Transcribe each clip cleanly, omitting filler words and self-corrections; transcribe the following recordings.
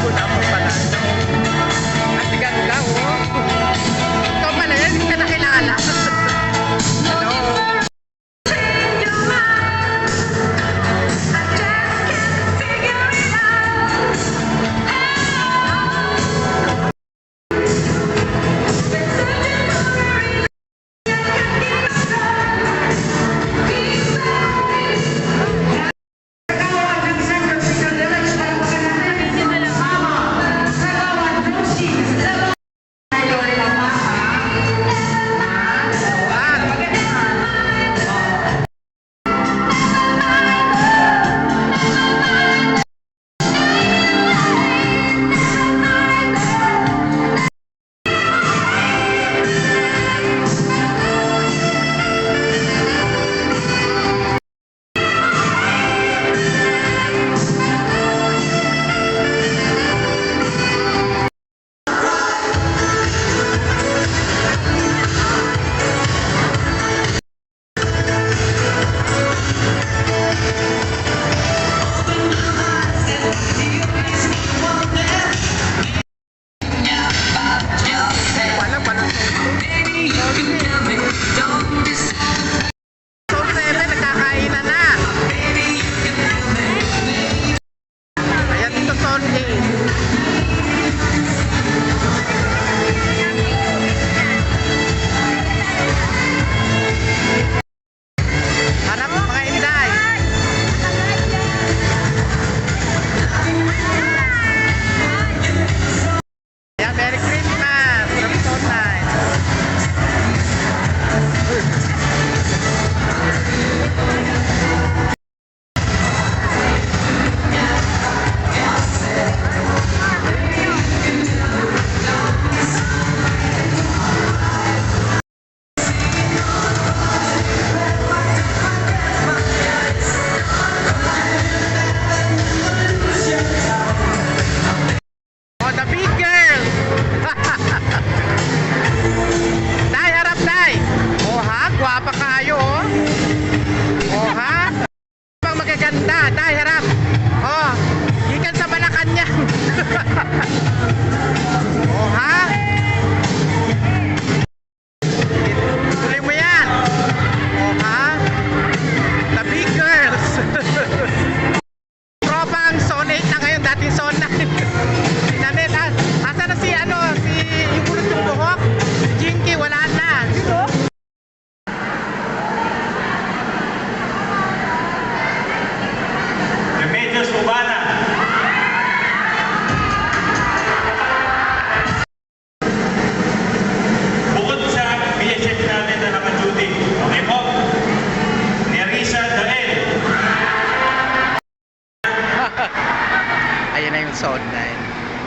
Wala mo pala. At ganda, oh. Ikaw pala yan, hindi ka nakilala. Hello.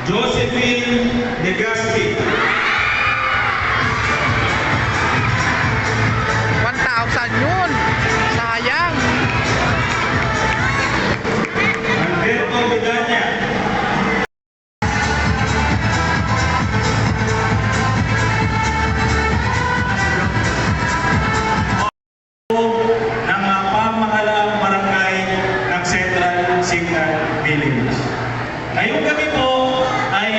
Josephine Legaspi. 1,000 yun. Sayang. Alberto Vidania. Ng pamahalaang barangay ng Central Signal Village. Ngayong gabi po ay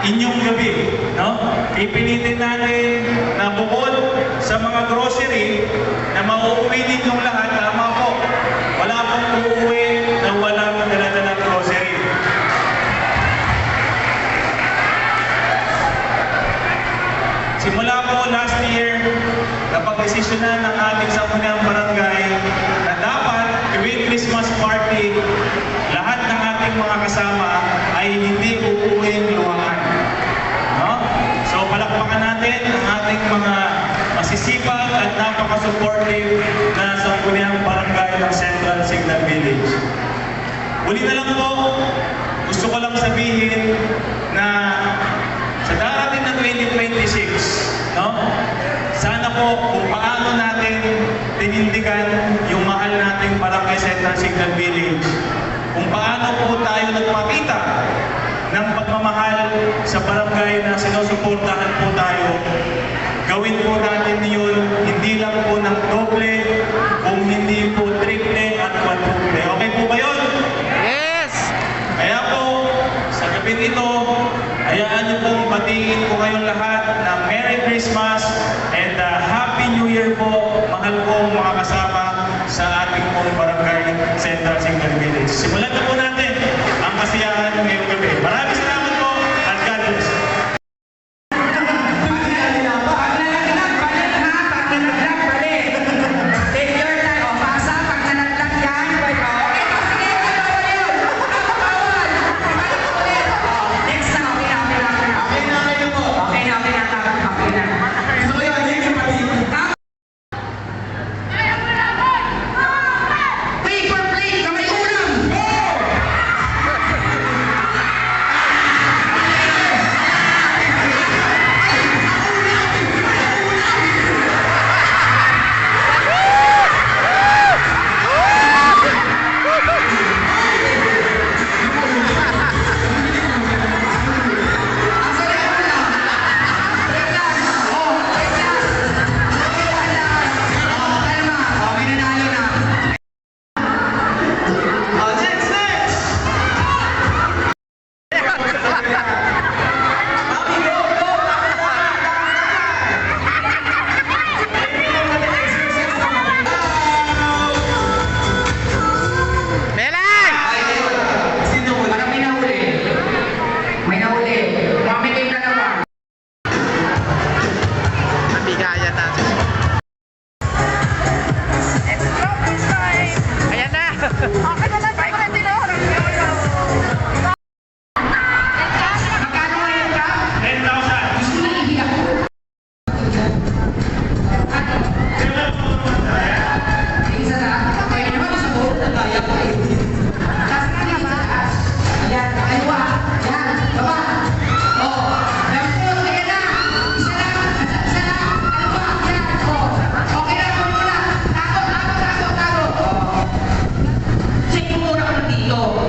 inyong gabi, no? Ipinitin natin na bukod sa mga grocery na mauuwi ninyong lahat, tama po. Wala pong uuwi na walang dala-dalang grocery. Simula po last year, napag-desisyonan ng ating sangguniang barangay na dapat tuwing Christmas party, lahat ng ating mga kasama ay hindi uuwing luwakan. No? So palakpakan natin ang ating mga masisipag at napaka-supportive na sangguniang barangay ng Central Signal Village. Uli na lang po, gusto ko lang sabihin na sa darating na 2026, no? Sana po kung paano natin tinindigan yung mahal nating Barangay Central Signal Village, kung paano po tayo nagpakita ng pagmamahal sa barangay na sinusuportahan po tayo, gawin po natin yun hindi lang po ng doble, kung hindi po triple at quadruple. Okay po ba yun? Yes! Kaya po, babatiin ko kayong lahat ng Merry Christmas and Happy New Year po, mahal kong mga kasama sa ating pong Barangay Central Single Village. Simulan na po natin ang kasiyahan ngayong gabi. Maraming salamat po at God bless. Check mo muna kung dito.